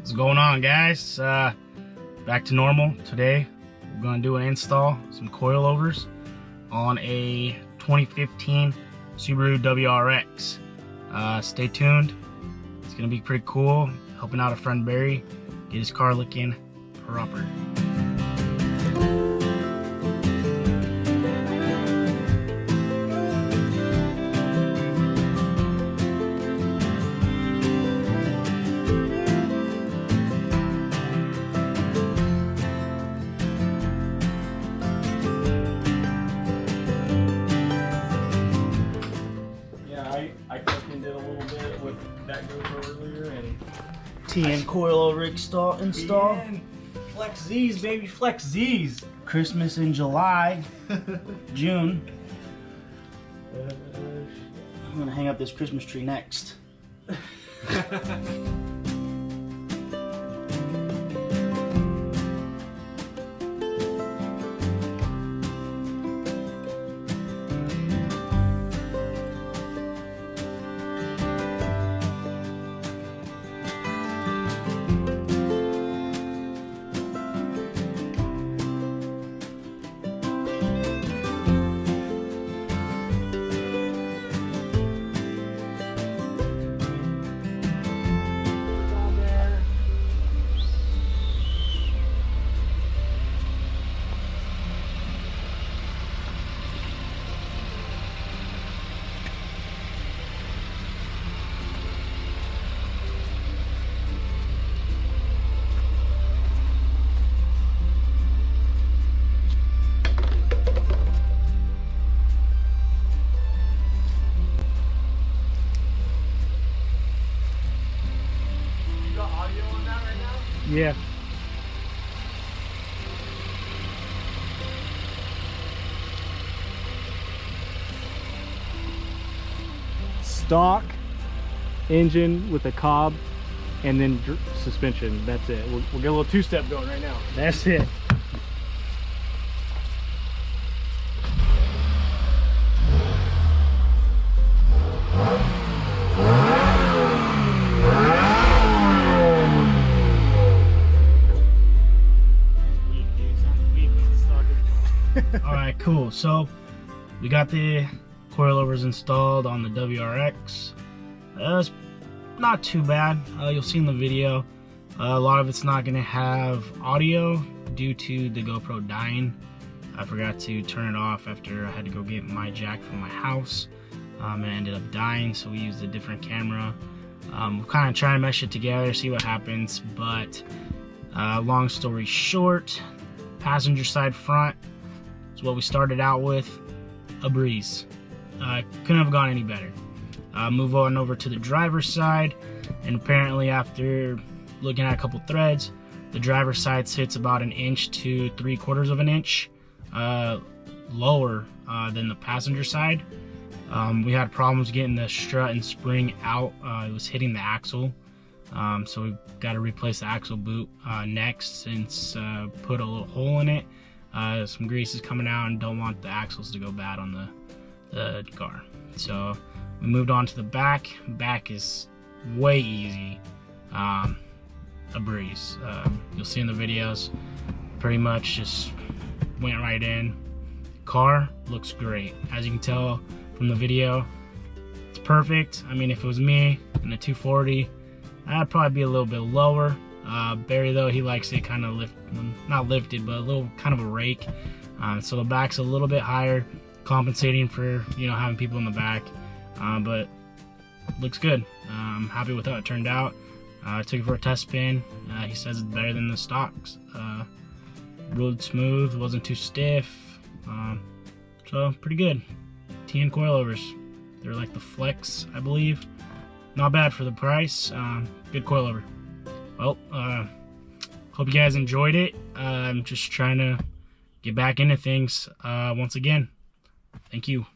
What's going on, guys? Back to normal. Today we're going to do an install, some coilovers on a 2015 Subaru WRX. Stay tuned. It's going to be pretty cool. Helping out a friend Barry get his car looking proper. I fucking did a little bit with that GoPro earlier and Tein coilover install. Flex Z's, baby, Flex Z's. Christmas in July, June. I'm gonna hang up this Christmas tree next. Yeah. Stock engine with a cob and then suspension. That's it. We'll get a little two-step going right now. That's it. Alright, cool. So we got the coilovers installed on the WRX. It's not too bad. You'll see in the video. A lot of it's not going to have audio due to the GoPro dying. I forgot to turn it off after I had to go get my jack from my house. And it ended up dying, so we used a different camera. We'll kind of try and mesh it together, see what happens. But long story short, passenger side front is what we started out with. A breeze. Couldn't have gone any better. Move on over to the driver's side, and apparently after looking at a couple threads, the driver's side sits about 1 inch to 3/4 of an inch lower than the passenger side. We had problems getting the strut and spring out. It was hitting the axle, so we got to replace the axle boot next, since put a little hole in it. Some grease is coming out and don't want the axles to go bad on the car. So we moved on to the back. Back is way easy. A breeze. You'll see in the videos, pretty much just went right in. Car looks great. As you can tell from the video, it's perfect. I mean, if it was me in a 240, I'd probably be a little bit lower. Barry, though, he likes it kind of not lifted, but a little kind of a rake. So the back's a little bit higher, compensating for, you know, having people in the back. But looks good. I'm happy with how it turned out. I took it for a test spin. He says it's better than the stocks. Rode smooth, wasn't too stiff. So pretty good. Tein coilovers. They're like the Flex, I believe. Not bad for the price. Good coilover. Well, hope you guys enjoyed it. I'm just trying to get back into things once again. Thank you.